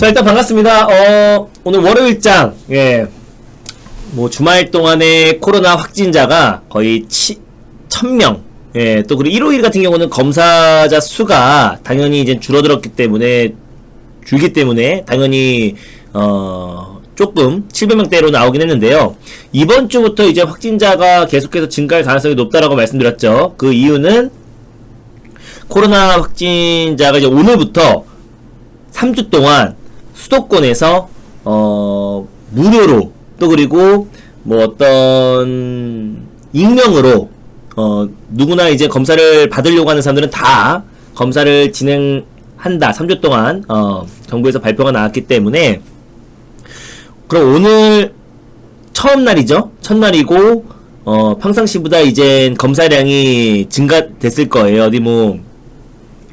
자, 일단 반갑습니다. 오늘 월요일장, 예. 뭐, 주말 동안에 코로나 확진자가 거의 1000명. 예, 또, 그리고 일요일 같은 경우는 검사자 수가 당연히 이제 줄기 때문에, 당연히, 조금 700명대로 나오긴 했는데요. 이번 주부터 이제 확진자가 계속해서 증가할 가능성이 높다라고 말씀드렸죠. 그 이유는 코로나 확진자가 이제 오늘부터 3주 동안 수도권에서 무료로 또 그리고 뭐 어떤 익명으로 누구나 이제 검사를 받으려고 하는 사람들은 다 검사를 진행한다. 3주 동안 정부에서 발표가 나왔기 때문에 그럼 오늘 처음 날이죠. 첫날이고 평상시보다 이제 검사량이 증가됐을 거예요. 어디 뭐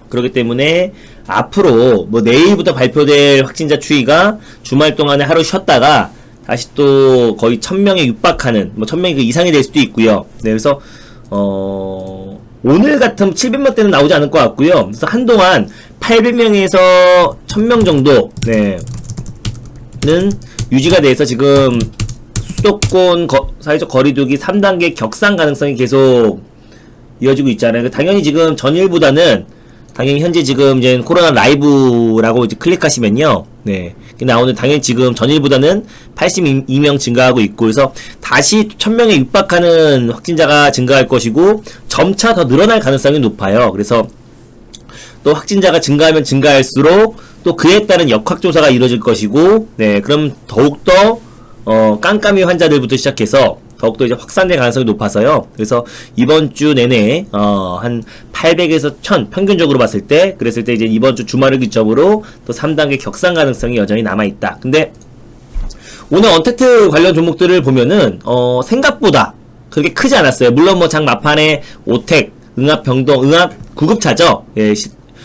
그렇기 때문에 앞으로 뭐 내일부터 발표될 확진자 추이가 주말 동안에 하루 쉬었다가 다시 또 거의 1000명에 육박하는 뭐 1000명이 그 이상이 될 수도 있고요. 네, 그래서 오늘 같은 700명대는 나오지 않을 것 같고요. 그래서 한동안 800명에서 1000명 정도 는 유지가 돼서 지금 수도권 사회적 거리두기 3단계 격상 가능성이 계속 이어지고 있잖아요. 당연히 지금 전일보다는 당연히 현재 지금 이제 코로나 라이브라고 이제 클릭하시면요. 네. 나오는 당연히 지금 전일보다는 82명 증가하고 있고 그래서 다시 1000명에 육박하는 확진자가 증가할 것이고 점차 더 늘어날 가능성이 높아요. 그래서 또 확진자가 증가하면 증가할수록 또 그에 따른 역학조사가 이루어질 것이고 네. 그럼 더욱더 깜깜이 환자들부터 시작해서 더욱더 이제 확산될 가능성이 높아서요. 그래서 이번 주 내내 한 800에서 1000 평균적으로 봤을 때 그랬을 때 이제 이번 주 주말을 기점으로 또 3단계 격상 가능성이 여전히 남아 있다. 근데 오늘 언택트 관련 종목들을 보면은 생각보다 그렇게 크지 않았어요. 물론 뭐 장 막판에 오택, 응압 병동, 응압 구급차죠. 예,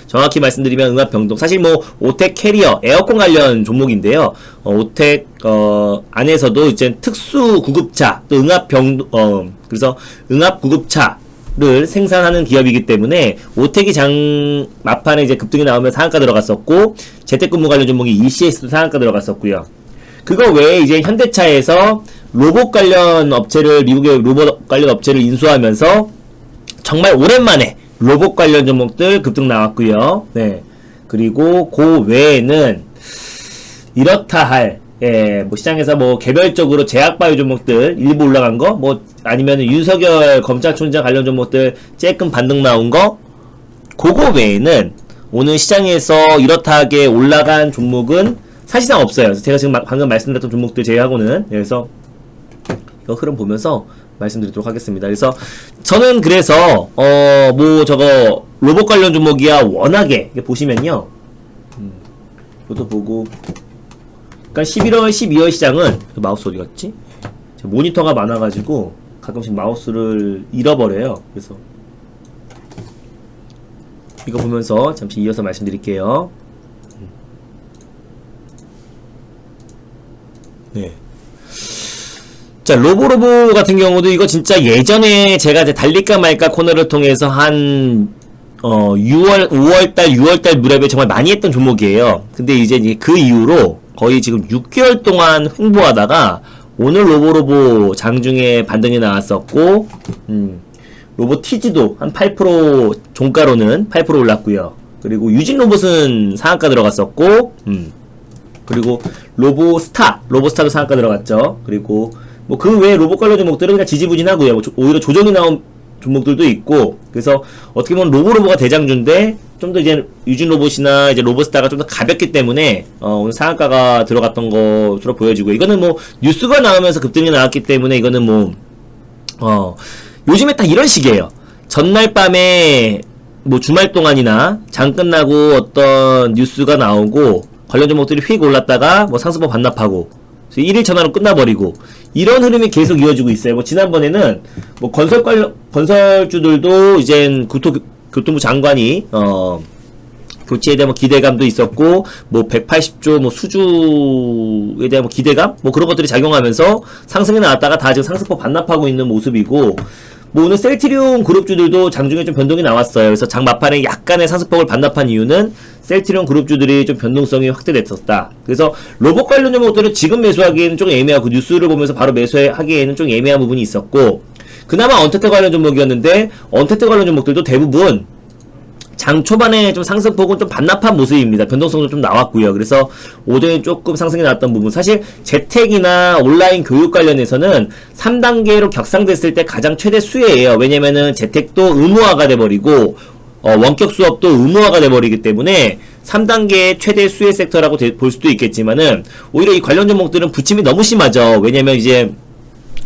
정확히 말씀드리면 응압 병동. 사실 뭐 오텍 캐리어, 에어컨 관련 종목인데요. 오텍 안에서도 이제 특수 구급차, 또 응압 병동 그래서 응압 구급차를 생산하는 기업이기 때문에 오텍이 장 막판에 이제 급등이 나오면 상한가 들어갔었고 재택근무 관련 종목이 ECS도 상한가 들어갔었고요. 그거 외에 이제 현대차에서 로봇 관련 업체를 미국의 로봇 관련 업체를 인수하면서 정말 오랜만에 로봇 관련 종목들 급등 나왔고요. 네. 그리고 그 외에는 이렇다 할 뭐 시장에서 뭐 개별적으로 제약바이오 종목들 일부 올라간 거, 뭐 아니면 윤석열 검찰총장 관련 종목들 쬐끔 반등 나온 거, 그거 외에는 오늘 시장에서 이렇다 하게 올라간 종목은 사실상 없어요. 그래서 제가 지금 방금 말씀드렸던 종목들 제외하고는 그래서 이거 흐름 보면서 말씀드리도록 하겠습니다. 그래서 저는 그래서 뭐 저거 로봇 관련 종목이야 워낙에 보시면요. 이것도 보고 그러니까 11월 12월 시장은 마우스 어디 갔지? 모니터가 많아가지고 가끔씩 마우스를 잃어버려요. 그래서 이거 보면서 잠시 이어서 말씀드릴게요. 네. 자, 로보로보 같은 경우도 이거 진짜 예전에 제가 이제 달릴까 말까 코너를 통해서 한 5월달, 6월달 무렵에 정말 많이 했던 종목이에요. 근데 이제 그 이후로 거의 지금 6개월 동안 횡보하다가 오늘 로보로보 장중에 반등이 나왔었고 로보 TG도 한 8% 종가로는 8% 올랐고요. 그리고 유진로봇은 상한가 들어갔었고 그리고 로보스타도 상한가 들어갔죠. 그리고 뭐 그 외에 로봇 관련 종목들은 그냥 지지부진하고요. 뭐 오히려 조정이 나온 종목들도 있고 그래서 어떻게 보면 로보가 대장주인데 좀 더 이제 유진 로봇이나 이제 로보스타가 좀 더 가볍기 때문에 오늘 상한가가 들어갔던 것으로 보여지고 이거는 뭐 뉴스가 나오면서 급등이 나왔기 때문에 이거는 뭐 요즘에 딱 이런 식이에요. 전날 밤에 뭐 주말 동안이나 장 끝나고 어떤 뉴스가 나오고 관련 종목들이 휙 올랐다가 뭐 상승법 반납하고 1일 전화로 끝나버리고 이런 흐름이 계속 이어지고 있어요. 뭐 지난번에는 뭐 건설주들도 이젠 교통부 장관이 교체에 대한 뭐 기대감도 있었고 뭐 180조 뭐 수주에 대한 뭐 기대감 뭐 그런 것들이 작용하면서 상승이 나왔다가 다 지금 상승법 반납하고 있는 모습이고 뭐 오늘 셀트리온 그룹주들도 장중에 좀 변동이 나왔어요. 그래서 장 막판에 약간의 상승폭을 반납한 이유는 셀트리온 그룹주들이 좀 변동성이 확대됐었다. 그래서 로봇 관련 종목들은 지금 매수하기에는 좀 애매하고 뉴스를 보면서 바로 매수하기에는 좀 애매한 부분이 있었고, 그나마 언택트 관련 종목이었는데 언택트 관련 종목들도 대부분 장 초반에 좀 상승폭은 좀 반납한 모습입니다. 변동성도 좀 나왔고요. 그래서 오전에 조금 상승이 나왔던 부분, 사실 재택이나 온라인 교육 관련해서는 3단계로 격상됐을 때 가장 최대 수혜예요. 왜냐면은 재택도 의무화가 돼버리고 원격 수업도 의무화가 돼버리기 때문에 3단계의 최대 수혜 섹터라고 볼 수도 있겠지만은, 오히려 이 관련 종목들은 부침이 너무 심하죠. 왜냐면 이제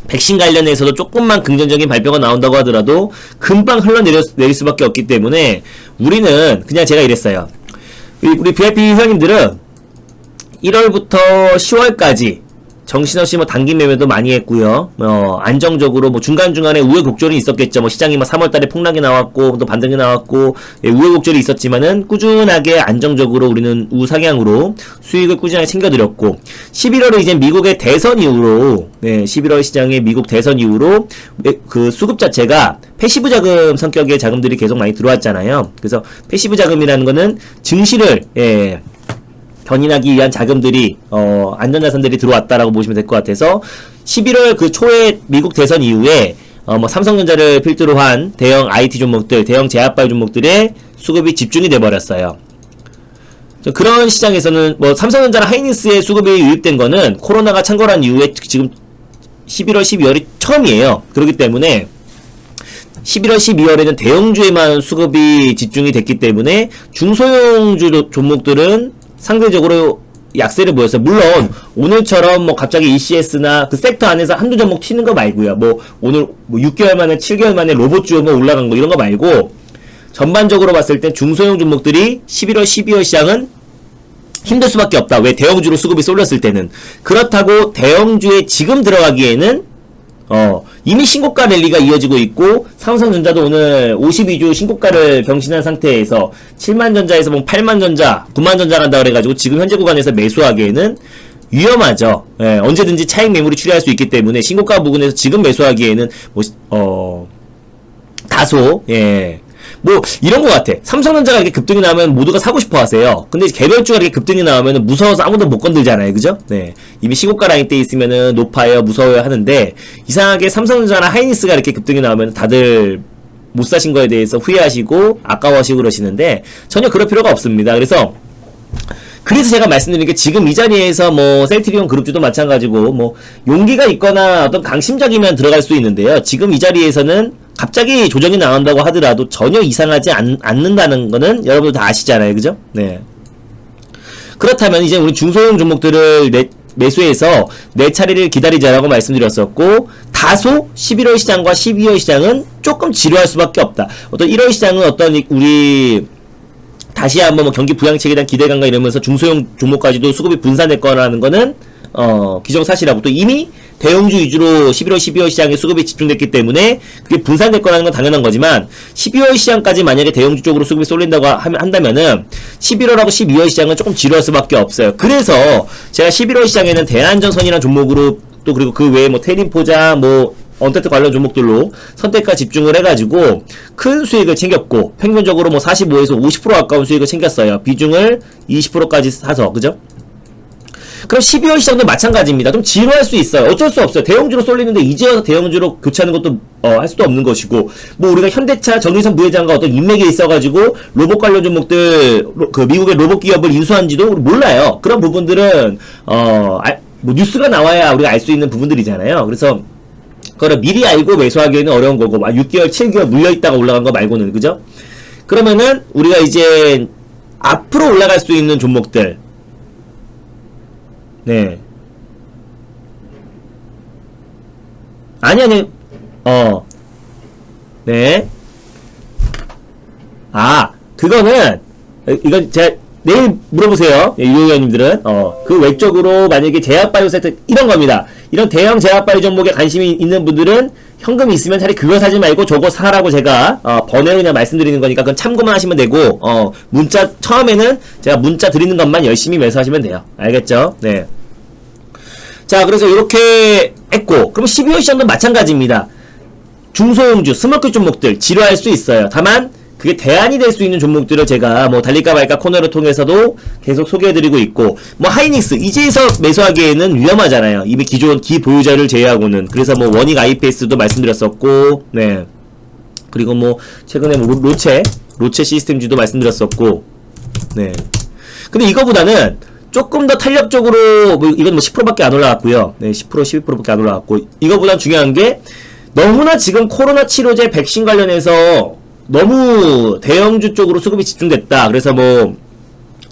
백신 관련해서도 조금만 긍정적인 발표가 나온다고 하더라도 금방 흘러내릴 수밖에 없기 때문에 우리는 그냥, 제가 이랬어요. 우리 VIP 회원님들은 1월부터 10월까지 정신없이 뭐 단기 매매도 많이 했고요. 안정적으로 뭐 중간중간에 우여곡절이 있었겠죠. 뭐 시장이 막 3월달에 폭락이 나왔고 또 반등이 나왔고, 예, 우여곡절이 있었지만은 꾸준하게 안정적으로 우리는 우상향으로 수익을 꾸준하게 챙겨드렸고, 11월에 이제 미국의 대선 이후로, 네, 11월 시장의 미국 대선 이후로 그 수급 자체가 패시브 자금 성격의 자금들이 계속 많이 들어왔잖아요. 그래서 패시브 자금이라는 거는 증시를, 예, 견인하기 위한 자금들이 안전자산들이 들어왔다라고 보시면 될 것 같아서, 11월 그 초에 미국 대선 이후에 뭐 삼성전자를 필두로 한 대형 IT 종목들, 대형 제약바이오 종목들의 수급이 집중이 돼 버렸어요. 그런 시장에서는 뭐 삼성전자나 하이닉스의 수급이 유입된 거는 코로나가 창궐한 이후에 지금 11월, 12월이 처음이에요. 그렇기 때문에 11월, 12월에는 대형주에만 수급이 집중이 됐기 때문에 중소형주 종목들은 상대적으로 약세를 보였어요. 물론 오늘처럼 뭐 갑자기 ECS나 그 섹터 안에서 한두 종목 튀는 거 말고요. 뭐 오늘 뭐 6개월 만에 7개월 만에 로봇주 뭐 올라간 거 이런 거 말고, 전반적으로 봤을 땐 중소형 종목들이 11월, 12월 시장은 힘들 수밖에 없다. 왜? 대형주로 수급이 쏠렸을 때는. 그렇다고 대형주에 지금 들어가기에는 이미 신고가 랠리가 이어지고 있고, 삼성전자도 오늘 52주 신고가를 경신한 상태에서 7만전자에서 뭐 8만전자, 9만전자 간다 그래가지고 지금 현재 구간에서 매수하기에는 위험하죠. 예, 언제든지 차익 매물이 출현할 수 있기 때문에 신고가 부근에서 지금 매수하기에는 다소, 예, 뭐 이런 것 같아. 삼성전자가 이렇게 급등이 나오면 모두가 사고 싶어 하세요. 근데 개별주가 이렇게 급등이 나오면 무서워서 아무도 못 건들잖아요. 그죠? 네. 이미 시고가 라인 때 있으면은 높아요, 무서워요 하는데, 이상하게 삼성전자나 하이닉스가 이렇게 급등이 나오면 다들 못 사신 거에 대해서 후회하시고 아까워하시고 그러시는데, 전혀 그럴 필요가 없습니다. 그래서 제가 말씀드린 게, 지금 이 자리에서 뭐 셀트리온 그룹주도 마찬가지고 뭐 용기가 있거나 어떤 강심장이면 들어갈 수 있는데요. 지금 이 자리에서는 갑자기 조정이 나온다고 하더라도 전혀 이상하지 않는다는 거는 여러분들 다 아시잖아요. 그죠? 네. 그렇다면 이제 우리 중소형 종목들을 매수해서 내 차례를 기다리자라고 말씀드렸었고, 다소 11월 시장과 12월 시장은 조금 지루할 수밖에 없다. 어떤 1월 시장은 어떤 우리 다시 한번 뭐 경기 부양책에 대한 기대감과 이러면서 중소형 종목까지도 수급이 분산될 거라는 거는 기정사실하고, 또 이미 대형주 위주로 11월, 12월 시장에 수급이 집중됐기 때문에 그게 분산될 거라는 건 당연한 거지만, 12월 시장까지 만약에 대형주 쪽으로 수급이 쏠린다고 한다면은 11월하고 12월 시장은 조금 지루할 수밖에 없어요. 그래서 제가 11월 시장에는 대한전선이라는 종목으로, 또 그리고 그 외에 뭐 테린포자, 뭐 언택트 관련 종목들로 선택과 집중을 해가지고 큰 수익을 챙겼고, 평균적으로 뭐 45에서 50% 가까운 수익을 챙겼어요. 비중을 20%까지 사서. 그죠? 그럼 12월 시장도 마찬가지입니다. 좀 지루할 수 있어요. 어쩔 수 없어요. 대형주로 쏠리는데 이제 와서 대형주로 교체하는 것도 할 수도 없는 것이고, 뭐 우리가 현대차 정유선 부회장과 어떤 인맥이 있어가지고 로봇 관련 종목들, 그 미국의 로봇 기업을 인수한지도 몰라요. 그런 부분들은 뭐 뉴스가 나와야 우리가 알 수 있는 부분들이잖아요. 그래서 그거를 미리 알고 매수하기에는 어려운 거고, 6개월, 7개월 물려있다가 올라간 거 말고는. 그죠? 그러면은 우리가 이제 앞으로 올라갈 수 있는 종목들, 네. 아니, 네. 그거는, 이건 제가 내일 물어보세요. 유효원님들은. 그 외적으로 만약에 제약바이오 세트, 이런 겁니다. 이런 대형 제약바이오 종목에 관심이 있는 분들은 현금이 있으면 차라리 그거 사지 말고 저거 사라고 제가 번외로 그냥 말씀드리는 거니까 그건 참고만 하시면 되고, 문자 처음에는 제가 문자 드리는 것만 열심히 매수하시면 돼요. 알겠죠? 네. 자, 그래서 이렇게 했고, 그럼 12월 시장도 마찬가지입니다. 중소형주, 스몰캡 종목들 지루할 수 있어요. 다만 그게 대안이 될 수 있는 종목들을 제가 뭐 달릴까 말까 코너를 통해서도 계속 소개해드리고 있고, 뭐 하이닉스 이제서 매수하기에는 위험하잖아요. 이미 기존 기보유자를 제외하고는. 그래서 뭐 원익 IPS도 말씀드렸었고, 네. 그리고 뭐 최근에 뭐 로체 시스템주도 말씀드렸었고, 네. 근데 이거보다는 조금 더 탄력적으로, 뭐 이건 뭐 10%밖에 안 올라갔고요. 네, 10% 12%밖에 안 올라갔고, 이거보다 중요한 게 너무나 지금 코로나 치료제 백신 관련해서 너무 대형주 쪽으로 수급이 집중됐다. 그래서 뭐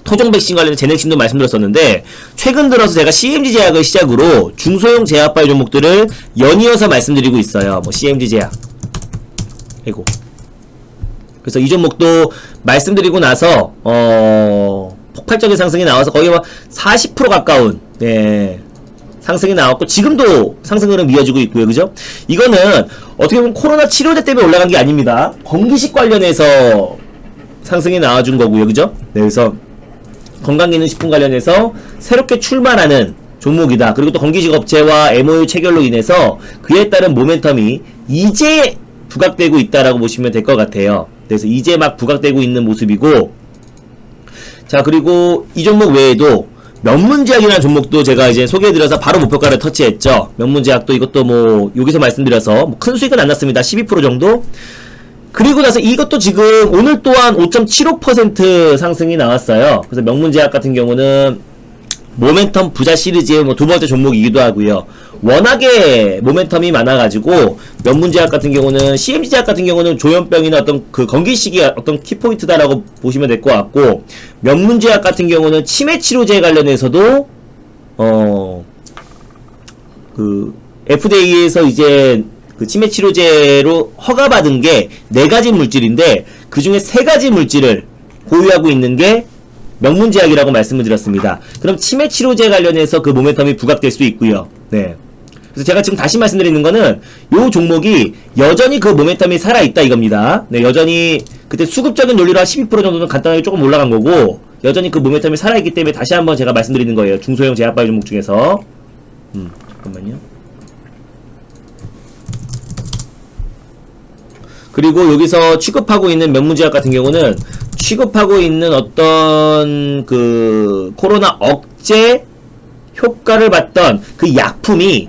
토종 백신 관련해 제넥신도 말씀드렸었는데, 최근 들어서 제가 CMG 제약을 시작으로 중소형 제약바이오 종목들을 연이어서 말씀드리고 있어요. 뭐 CMG 제약, 아이고. 그래서 이 종목도 말씀드리고 나서 폭발적인 상승이 나와서 거의 막 40% 가까운, 네, 상승이 나왔고, 지금도 상승 흐름 이어지고 있고요. 그죠? 이거는 어떻게 보면 코로나 치료제 때문에 올라간 게 아닙니다. 건기식 관련해서 상승이 나와준 거고요. 그죠? 네, 그래서 건강기능식품 관련해서 새롭게 출마하는 종목이다. 그리고 또 건기식 업체와 MOU 체결로 인해서 그에 따른 모멘텀이 이제 부각되고 있다라고 보시면 될 것 같아요. 그래서 이제 막 부각되고 있는 모습이고, 자, 그리고 이 종목 외에도 명문제약이라는 종목도 제가 이제 소개해드려서 바로 목표가를 터치했죠. 명문제약도 이것도 뭐 여기서 말씀드려서 뭐 큰 수익은 안 났습니다. 12% 정도. 그리고 나서 이것도 지금 오늘 또한 5.75% 상승이 나왔어요. 그래서 명문제약 같은 경우는 모멘텀 부자 시리즈의 뭐 두 번째 종목이기도 하고요. 워낙에 모멘텀이 많아가지고 명문제약 같은 경우는, CMG제약 같은 경우는 조현병이나 어떤 그 건기식이 어떤 키포인트다라고 보시면 될 것 같고, 명문제약 같은 경우는 치매치료제 관련해서도 그 FDA에서 이제 그 치매치료제로 허가받은 게 4가지 물질인데 그 중에 3가지 물질을 보유하고 있는 게 명문제약이라고 말씀을 드렸습니다. 그럼 치매치료제 관련해서 그 모멘텀이 부각될 수 있고요. 네. 그래서 제가 지금 다시 말씀드리는 거는 요 종목이 여전히 그 모멘텀이 살아있다 이겁니다. 네, 여전히 그때 수급적인 논리로 한 12% 정도는 간단하게 조금 올라간 거고, 여전히 그 모멘텀이 살아있기 때문에 다시 한번 제가 말씀드리는 거예요. 중소형 제약바이오 종목 중에서. 잠깐만요. 그리고 여기서 취급하고 있는 명문제약 같은 경우는 취급하고 있는 어떤 그 코로나 억제 효과를 봤던 그 약품이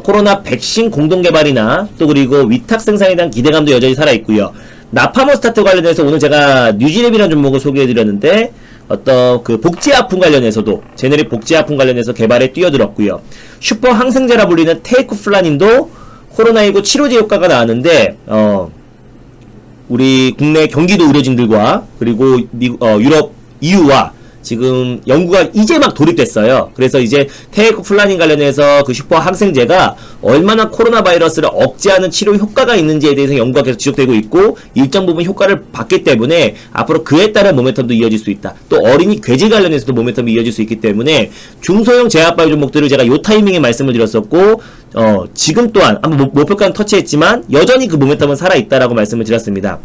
코로나 백신 공동개발이나 또 그리고 위탁 생산에 대한 기대감도 여전히 살아있고요. 나파모스타트 관련해서 오늘 제가 뉴지랩이라는 종목을 소개해드렸는데, 어떤 그 복제약품 관련해서도 제네릭 복제약품 관련해서 개발에 뛰어들었고요. 슈퍼 항생제라 불리는 테이크플라닌도 코로나19 치료제 효과가 나왔는데, 우리 국내 경기도 의료진들과 그리고 유럽 EU와 지금 연구가 이제 막 돌입됐어요. 그래서 이제 테이크플라닌 관련해서 그 슈퍼 항생제가 얼마나 코로나 바이러스를 억제하는 치료 효과가 있는지에 대해서 연구가 계속 지속되고 있고, 일정 부분 효과를 받기 때문에 앞으로 그에 따른 모멘텀도 이어질 수 있다. 또 어린이 괴질 관련해서도 모멘텀이 이어질 수 있기 때문에 중소형 제약바이오 종목들을 제가 요 타이밍에 말씀을 드렸었고, 지금 또한 한번 목표가는 터치했지만 여전히 그 모멘텀은 살아있다라고 말씀을 드렸습니다.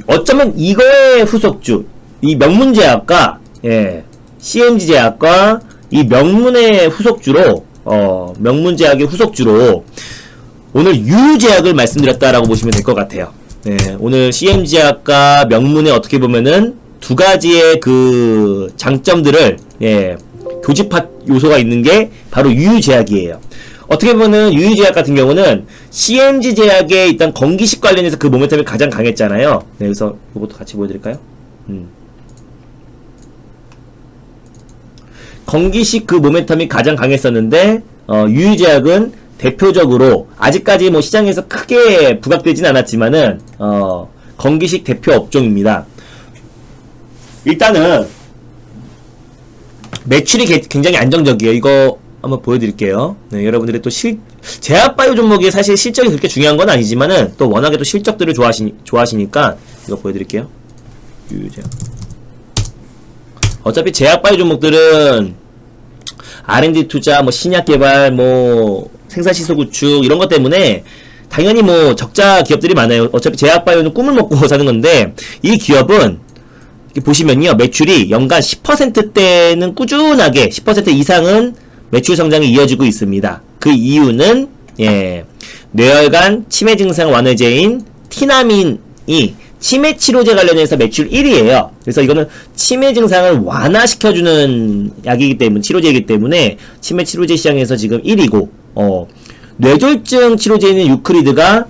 어쩌면 이거의 후속주, 이 명문제약과, 예, CMG제약과 이 명문의 후속주로, 명문제약의 후속주로 오늘 유유제약을 말씀드렸다라고 보시면 될 것 같아요. 네, 오늘 CMG제약과 명문의 어떻게 보면은 두 가지의 그 장점들을, 예, 교집합 요소가 있는 게 바로 유유제약이에요. 어떻게 보면은 유유제약 같은 경우는 CMG제약의 일단 건기식 관련해서 그 모멘텀이 가장 강했잖아요. 네, 그래서 이것도 같이 보여드릴까요? 건기식 그 모멘텀이 가장 강했었는데, 유유제약은 대표적으로 아직까지 뭐 시장에서 크게 부각되진 않았지만은 건기식 대표 업종입니다. 일단은 매출이 굉장히 안정적이에요. 이거 한번 보여드릴게요. 네, 여러분들이 또 제약바이오 종목이 사실 실적이 그렇게 중요한 건 아니지만은 또 워낙에 또 실적들을 좋아하시니까 이거 보여드릴게요. 유유제약. 어차피 제약바이오 종목들은 R&D 투자, 뭐 신약 개발, 뭐 생산 시설 구축 이런 것 때문에 당연히 뭐 적자 기업들이 많아요. 어차피 제약바이오는 꿈을 먹고 사는 건데, 이 기업은 이렇게 보시면요, 매출이 연간 10%대는 꾸준하게 10% 이상은 매출 성장이 이어지고 있습니다. 그 이유는, 예, 뇌혈관 치매 증상 완화제인 티나민이 치매 치료제 관련해서 매출 1위예요. 그래서 이거는 치매 증상을 완화시켜주는 약이기 때문에, 치료제이기 때문에 치매 치료제 시장에서 지금 1위고, 뇌졸중 치료제인 유크리드가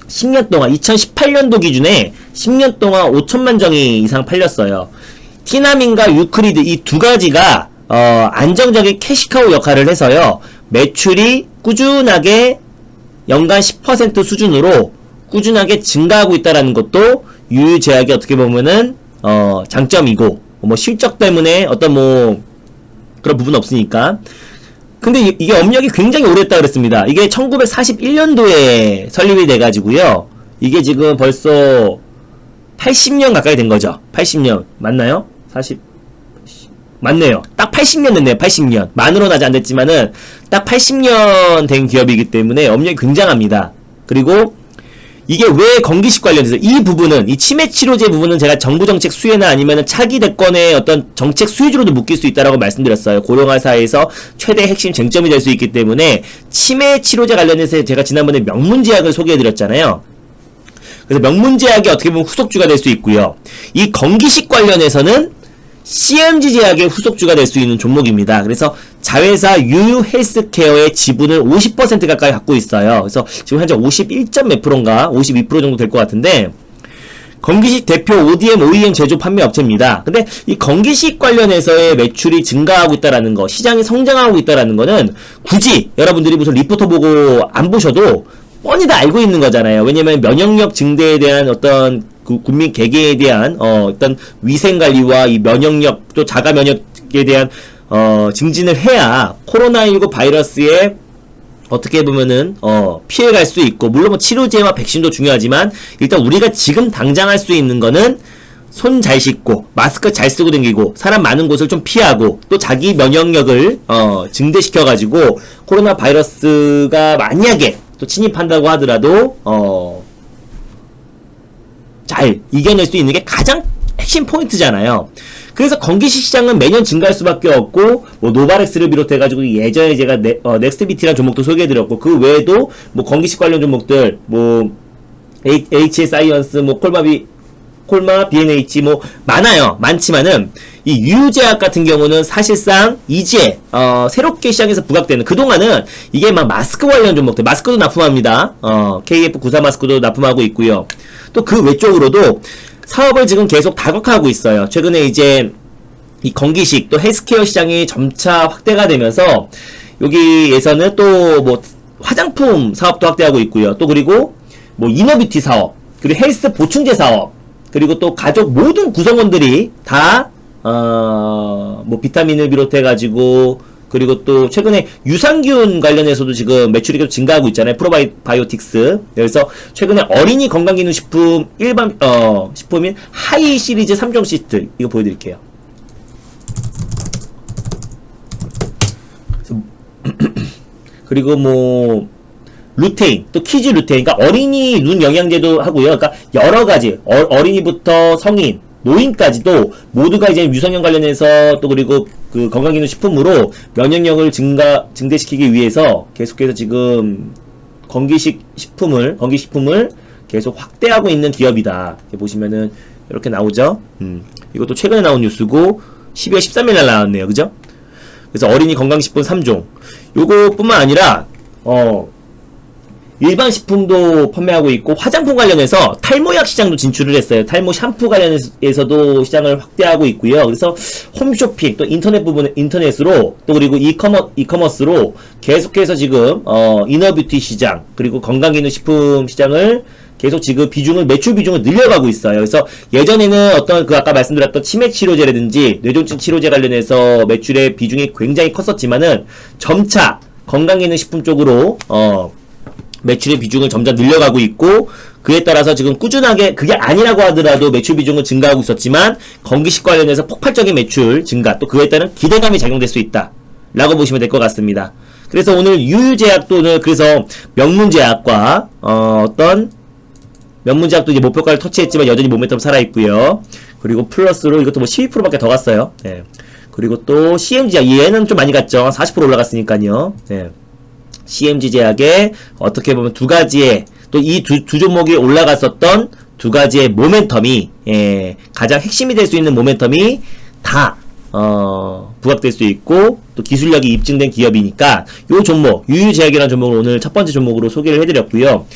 10년 동안, 2018년도 기준에 10년 동안 5천만 정이 이상 팔렸어요. 티나민과 유크리드 이 두 가지가 안정적인 캐시카우 역할을 해서요, 매출이 꾸준하게 연간 10% 수준으로 꾸준하게 증가하고 있다라는 것도 유유제약이 어떻게 보면은 장점이고, 뭐 실적 때문에 어떤 뭐 그런 부분 없으니까. 근데 이게 업력이 굉장히 오래됐다 그랬습니다. 이게 1941년도에 설립이 돼가지고요, 이게 지금 벌써 80년 가까이 된 거죠. 80년 맞나요? 40 맞네요. 딱 80년 됐네요. 80년. 만으로는 아직 안 됐지만은 딱 80년 된 기업이기 때문에 업력이 굉장합니다. 그리고 이게 왜 건기식 관련해서 이 부분은, 이 치매 치료제 부분은 제가 정부 정책 수혜나 아니면은 차기 대권의 어떤 정책 수혜주로도 묶일 수 있다라고 말씀드렸어요. 고령화 사회에서 최대 핵심 쟁점이 될 수 있기 때문에 치매 치료제 관련해서 제가 지난번에 명문제약을 소개해드렸잖아요. 그래서 명문제약이 어떻게 보면 후속주가 될 수 있고요. 이 건기식 관련해서는 CMG 제약의 후속주가 될 수 있는 종목입니다. 그래서 자회사 유유 헬스케어의 지분을 50% 가까이 갖고 있어요. 그래서 지금 현재 51점 몇 프로인가 52% 정도 될 것 같은데, 건기식 대표 ODM, OEM 제조 판매 업체입니다. 근데 이 건기식 관련해서의 매출이 증가하고 있다라는 거, 시장이 성장하고 있다라는 거는 굳이 여러분들이 무슨 리포터 보고 안 보셔도 뻔히 다 알고 있는 거잖아요. 왜냐면 면역력 증대에 대한 어떤 그 국민 개개에 대한 어떤 위생 관리와 이 면역력 또 자가 면역에 대한 증진을 해야 코로나19 바이러스에 어떻게 보면은 피해갈 수 있고, 물론 뭐 치료제와 백신도 중요하지만 일단 우리가 지금 당장 할 수 있는 거는 손 잘 씻고 마스크 잘 쓰고 다니고 사람 많은 곳을 좀 피하고 또 자기 면역력을 증대시켜 가지고 코로나 바이러스가 만약에 또 침입한다고 하더라도 잘 이겨낼 수 있는 게 가장 핵심 포인트잖아요. 그래서 건기식 시장은 매년 증가할 수밖에 없고, 뭐 노바렉스를 비롯해가지고 예전에 제가 넥스트비티라는 종목도 소개해드렸고, 그 외에도 뭐 건기식 관련 종목들, 뭐 HL 사이언스, 뭐 콜마, B&H 뭐 많아요. 많지만은 이 유유제약 같은 경우는 사실상 이제 새롭게 시장에서 부각되는, 그동안은 이게 막 마스크 관련 종목들, 마스크도 납품합니다. KF94 마스크도 납품하고 있고요. 또 그 외쪽으로도 사업을 지금 계속 다각화하고 있어요. 최근에 이제 이 건기식 또 헬스케어 시장이 점차 확대가 되면서 여기에서는 또 뭐 화장품 사업도 확대하고 있고요. 또 그리고 뭐 이너뷰티 사업, 그리고 헬스 보충제 사업, 그리고 또 가족 모든 구성원들이 다 뭐 비타민을 비롯해가지고, 그리고 또 최근에 유산균 관련해서도 지금 매출이 계속 증가하고 있잖아요. 프로바이오틱스. 그래서 최근에 어린이 건강기능식품 일반 식품인 하이 시리즈 3종 시트 이거 보여드릴게요. 그리고 뭐 루테인, 또 키즈 루테인, 그러니까 어린이 눈 영양제도 하고요. 그러니까 여러 가지 어린이부터 성인, 노인까지도 모두가 이제 유성형 관련해서 또 그리고 그 건강기능식품으로 면역력을 증대시키기 위해서 계속해서 지금 건기식품을 계속 확대하고 있는 기업이다. 이렇게 보시면은 이렇게 나오죠. 이것도 최근에 나온 뉴스고 12월 13일 날 나왔네요. 그죠? 그래서 어린이 건강식품 3종. 요거뿐만 아니라 일반 식품도 판매하고 있고, 화장품 관련해서 탈모약 시장도 진출을 했어요. 탈모 샴푸 관련해서도 시장을 확대하고 있고요. 그래서 홈쇼핑, 또 인터넷으로, 또 그리고 이커머스로 계속해서 지금 이너뷰티 시장, 그리고 건강기능식품 시장을 계속 지금 매출 비중을 늘려가고 있어요. 그래서 예전에는 어떤 아까 말씀드렸던 치매 치료제라든지 뇌졸중 치료제 관련해서 매출의 비중이 굉장히 컸었지만은 점차 건강기능식품 쪽으로 매출의 비중을 점점 늘려가고 있고, 그에 따라서 지금 꾸준하게, 그게 아니라고 하더라도 매출 비중은 증가하고 있었지만 건기식 관련해서 폭발적인 매출 증가, 또 그에 따른 기대감이 작용될 수 있다 라고 보시면 될 것 같습니다. 그래서 오늘 유유제약도 그래서 명문제약과 명문제약도 이제 목표가를 터치했지만 여전히 모멘텀 살아있고요. 그리고 플러스로 이것도 뭐 12%밖에 더 갔어요. 네. 그리고 또 CMG약, 얘는 좀 많이 갔죠. 40% 올라갔으니까요. 네. CMG 제약의 어떻게 보면 두 가지의 또 이 두 종목이 올라갔었던 두 가지의 모멘텀이 가장 핵심이 될 수 있는 모멘텀이 다 부각될 수 있고 또 기술력이 입증된 기업이니까 요 종목 유유제약이라는 종목을 오늘 첫 번째 종목으로 소개를 해드렸고요.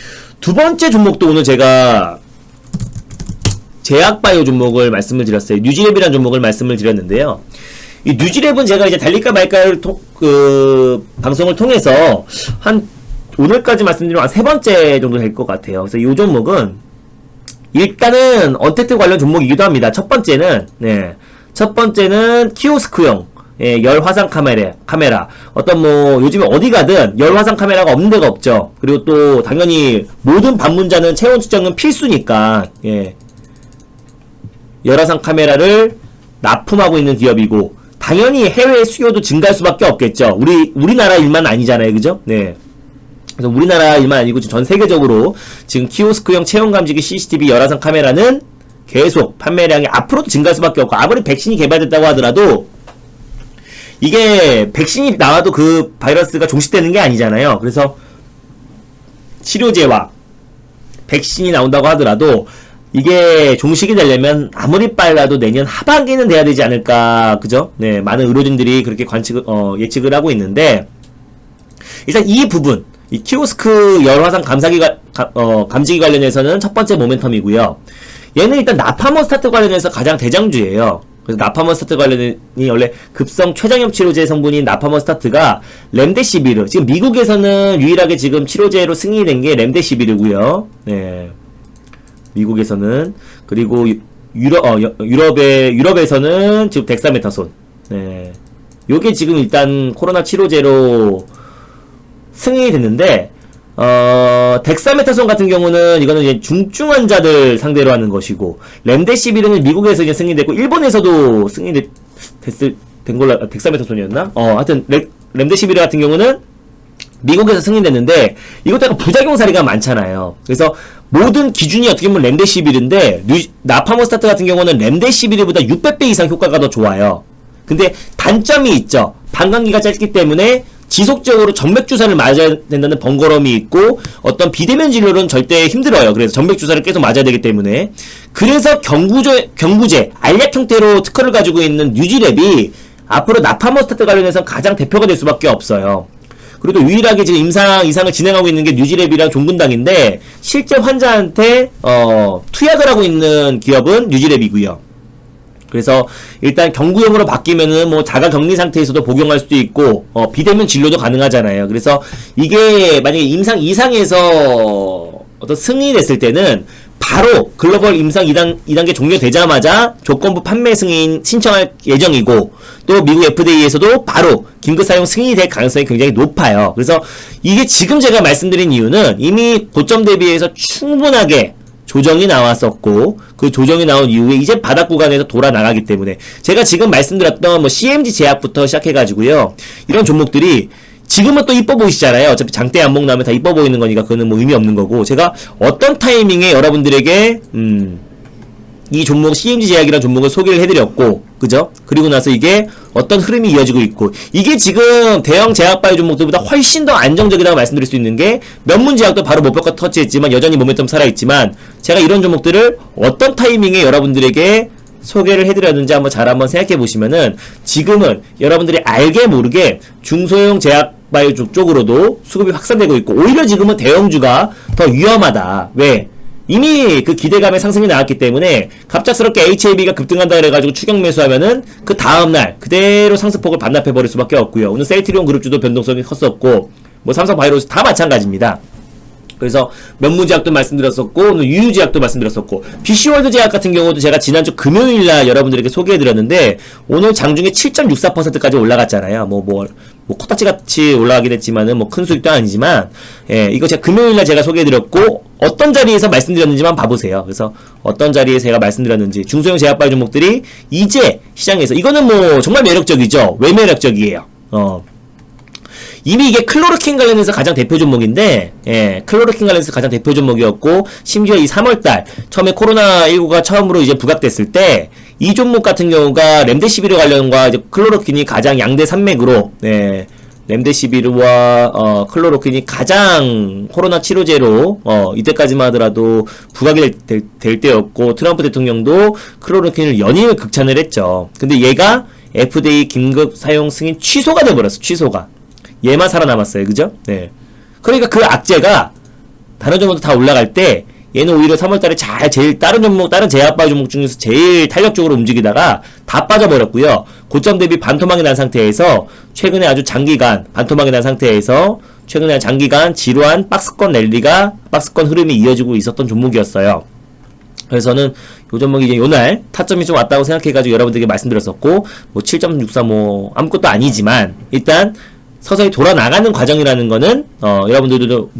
두 번째 종목도 오늘 제가 제약바이오 종목을 말씀을 드렸어요. 뉴지랩이라는 종목을 말씀을 드렸는데요. 이 뉴지랩은 제가 이제 달릴까 말까를 방송을 통해서 오늘까지 말씀드리면 한 세 번째 정도 될 것 같아요. 그래서 이 종목은 일단은 언택트 관련 종목이기도 합니다. 첫 번째는 키오스크용 열 화상 카메라 어떤 뭐 요즘에 어디 가든 열 화상 카메라가 없는 데가 없죠. 그리고 또 당연히 모든 방문자는 체온 측정은 필수니까 열 화상 카메라를 납품하고 있는 기업이고 당연히 해외 수요도 증가할 수밖에 없겠죠. 우리나라 일만 아니잖아요, 그죠? 네. 그래서 우리나라 일만 아니고 전 세계적으로 지금 키오스크용 체온 감지기 CCTV 열 화상 카메라는 계속 판매량이 앞으로도 증가할 수밖에 없고 아무리 백신이 개발됐다고 하더라도 이게 백신이 나와도 그 바이러스가 종식되는 게 아니잖아요. 그래서 치료제와 백신이 나온다고 하더라도 이게 종식이 되려면 아무리 빨라도 내년 하반기는 돼야 되지 않을까, 그죠? 네, 많은 의료진들이 그렇게 예측을 하고 있는데 일단 이 부분 이 키오스크 열화상 감지기 관련해서는 첫 번째 모멘텀이고요. 얘는 일단 나파몬스타트 관련해서 가장 대장주예요. 그래서 나파몬스타트 관련이 원래 급성 췌장염 치료제 성분인 나파몬스타트가 렘데시비르, 지금 미국에서는 유일하게 지금 치료제로 승인이 된 게 렘데시비르고요. 네. 미국에서는 그리고 유럽에서는 지금 덱사메타손. 네. 요게 지금 일단 코로나 치료제로 승인이 됐는데 덱사메타손 같은 경우는 이거는 이제 중증 환자들 상대로 하는 것이고 렘데시비르는 미국에서 이제 승인됐고 일본에서도 승인된 걸로 덱사메타손이었나? 하여튼 렘데시비르 같은 경우는 미국에서 승인됐는데 이것도 약간 부작용 사례가 많잖아요. 그래서 모든 기준이 어떻게 보면 렘데시비르인데 나파몬스타트 같은 경우는 렘데시비르보다 600배 이상 효과가 더 좋아요. 근데 단점이 있죠. 방광기가 짧기 때문에 지속적으로 정맥주사를 맞아야 된다는 번거로움이 있고 어떤 비대면 진료는 절대 힘들어요. 그래서 정맥주사를 계속 맞아야 되기 때문에 그래서 경구제 알약 형태로 특허를 가지고 있는 뉴지랩이 앞으로 나파몬스타트 관련해서 가장 대표가 될 수밖에 없어요. 그리고 또 유일하게 지금 임상을 진행하고 있는 게 뉴지랩이랑 종근당인데 실제 환자한테 투약을 하고 있는 기업은 뉴지랩이고요. 그래서 일단 경구용으로 바뀌면은 뭐 자가 격리 상태에서도 복용할 수도 있고 비대면 진료도 가능하잖아요. 그래서 이게 만약에 임상 2상에서 어떤 승인이 됐을 때는 바로 글로벌 임상 2단계 종료되자마자 조건부 판매 승인 신청할 예정이고 또 미국 FDA에서도 바로 긴급 사용 승인이 될 가능성이 굉장히 높아요. 그래서 이게 지금 제가 말씀드린 이유는 이미 고점 대비해서 충분하게 조정이 나왔었고 그 조정이 나온 이후에 이제 바닥 구간에서 돌아 나가기 때문에 제가 지금 말씀드렸던 뭐 CMG 제약부터 시작해가지고요 이런 종목들이 지금은 또 이뻐 보이시잖아요. 어차피 장대 안목 나면 다 이뻐 보이는 거니까 그거는 뭐 의미 없는 거고 제가 어떤 타이밍에 여러분들에게 이 종목 CMG 제약이라는 종목을 소개를 해드렸고 그죠? 그리고 나서 이게 어떤 흐름이 이어지고 있고 이게 지금 대형 제약바이오 종목들보다 훨씬 더 안정적이라고 말씀드릴 수 있는 게 면문제약도 바로 목표가 터치했지만 여전히 모멘텀 살아있지만 제가 이런 종목들을 어떤 타이밍에 여러분들에게 소개를 해드렸는지 한번 생각해 보시면은 지금은 여러분들이 알게 모르게 중소형 제약바이오 쪽으로도 수급이 확산되고 있고 오히려 지금은 대형주가 더 위험하다. 왜? 이미 그 기대감의 상승이 나왔기 때문에 갑작스럽게 HAB가 급등한다 그래가지고 추격 매수하면은 그 다음날 그대로 상승폭을 반납해버릴 수밖에 없고요. 오늘 셀트리온 그룹주도 변동성이 컸었고 뭐 삼성바이오로스 다 마찬가지입니다. 그래서 면무제약도 말씀드렸었고 오늘 유유제약도 말씀드렸었고 BC월드 제약 같은 경우도 제가 지난주 금요일날 여러분들에게 소개해드렸는데 오늘 장중에 7.64%까지 올라갔잖아요. 뭐 코딱지같이 올라가긴 했지만은 뭐 큰 수익도 아니지만 이거 제가 금요일날 제가 소개해드렸고 어떤 자리에서 말씀드렸는지만 봐보세요. 그래서 어떤 자리에서 제가 말씀드렸는지 중소형 제약바이오 종목들이 이제 시장에서 이거는 뭐 정말 매력적이죠. 왜 매력적이에요? 이미 이게 클로로킨 관련해서 가장 대표 종목인데, 클로로킨 관련해서 가장 대표 종목이었고, 심지어 이 3월달, 처음에 코로나19가 처음으로 이제 부각됐을 때, 이 종목 같은 경우가 렘데시비르 관련과 이제 클로로킨이 가장 양대 산맥으로, 렘데시비르와 클로로퀸이 가장 코로나 치료제로 이때까지만 하더라도 부각이 될 때였고, 트럼프 대통령도 클로로퀸을 연임을 극찬을 했죠. 근데 얘가 FDA 긴급 사용 승인 취소가 돼버렸어. 취소가. 얘만 살아남았어요. 그죠? 네. 그러니까 그 악재가 다른 종목도 다 올라갈 때 얘는 오히려 3월달에 제일 다른 제약바이오 종목 중에서 제일 탄력적으로 움직이다가 다 빠져버렸고요. 고점 대비 반토막이 난 상태에서 최근에 아주 장기간 반토막이 난 상태에서 최근에 장기간 지루한 박스권 흐름이 이어지고 있었던 종목이었어요. 그래서 저는 요 종목이 이제 요날 타점이 좀 왔다고 생각해가지고 여러분들에게 말씀드렸었고, 뭐 7.64 뭐 아무것도 아니지만 일단 서서히 돌아나가는 과정이라는 거는 여러분들도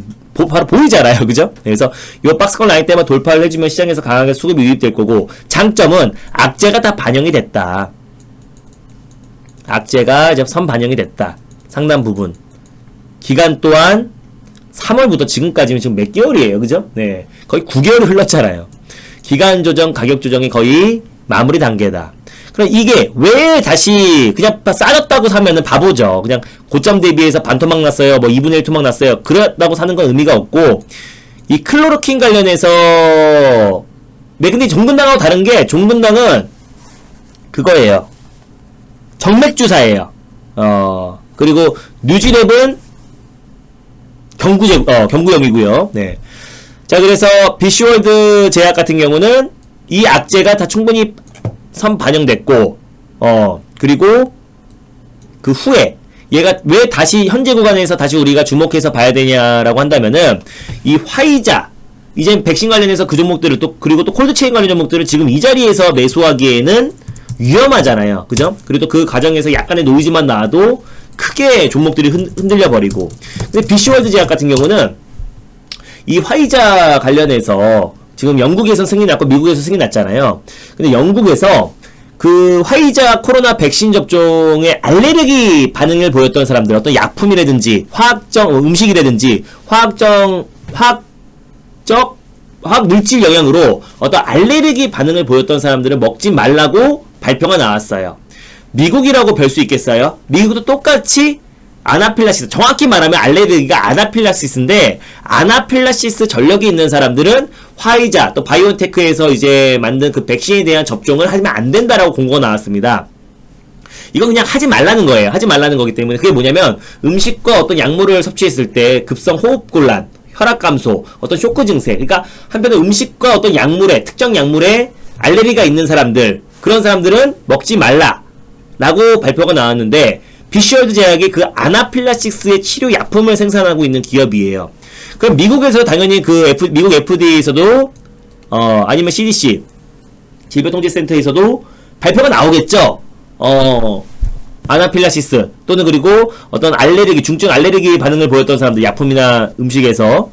바로 보이잖아요. 그죠? 그래서 요 박스권 라인 때만 돌파를 해주면 시장에서 강하게 수급이 유입될 거고, 장점은 악재가 다 반영이 됐다. 악재가 이제 선 반영이 됐다. 상당 부분. 기간 또한 3월부터 지금까지는 지금 몇 개월이에요. 그죠? 네. 거의 9개월이 흘렀잖아요. 기간 조정, 가격 조정이 거의 마무리 단계다. 그럼 이게 왜 다시 그냥 싸졌다고 사면은 바보죠. 그냥 고점 대비해서 반토막 났어요. 뭐 2분의 1 토막 났어요. 그랬다고 사는 건 의미가 없고, 이 클로로킨 관련해서 네, 근데 종분당하고 다른 게, 종분당은 그거예요. 정맥주사예요. 그리고 뉴지랩은 경구형이고요. 네. 자, 그래서 비슈월드 제약 같은 경우는 이 악재가 다 충분히 선 반영됐고, 그리고 그 후에 얘가 왜 다시 현재 구간에서 다시 우리가 주목해서 봐야 되냐라고 한다면은, 이 화이자, 이제 백신 관련해서 그 종목들을 그리고 또 콜드체인 관련 종목들을 지금 이 자리에서 매수하기에는 위험하잖아요. 그죠? 그리고 또 그 과정에서 약간의 노이즈만 나와도 크게 종목들이 흔들려 버리고. 근데 비슈월드 제약 같은 경우는 이 화이자 관련해서 지금 영국에서 승인이 났고 미국에서 승인이 났잖아요. 근데 영국에서 그 화이자 코로나 백신 접종에 알레르기 반응을 보였던 사람들, 어떤 약품이라든지 음식이라든지 화학 물질 영향으로 어떤 알레르기 반응을 보였던 사람들은 먹지 말라고 발표가 나왔어요. 미국이라고 별 수 있겠어요? 미국도 똑같이 아나필락시스, 정확히 말하면 알레르기가 아나필락시스인데, 아나필락시스 전력이 있는 사람들은 화이자 또 바이오테크에서 이제 만든 그 백신에 대한 접종을 하면 안 된다라고 공고가 나왔습니다. 이건 그냥 하지 말라는 거예요. 하지 말라는 거기 때문에. 그게 뭐냐면, 음식과 어떤 약물을 섭취했을 때 급성 호흡곤란, 혈압 감소, 어떤 쇼크 증세, 그러니까 한편에 음식과 어떤 약물에, 특정 약물에 알레르기가 있는 사람들, 그런 사람들은 먹지 말라 라고 발표가 나왔는데, 비슈월드 제약이 그 아나필락시스의 치료 약품을 생산하고 있는 기업이에요. 그럼 미국에서 당연히 미국 FDA에서도 아니면 CDC 질병통제센터에서도 발표가 나오겠죠. 아나필락시스 또는 그리고 어떤 알레르기, 중증 알레르기 반응을 보였던 사람들, 약품이나 음식에서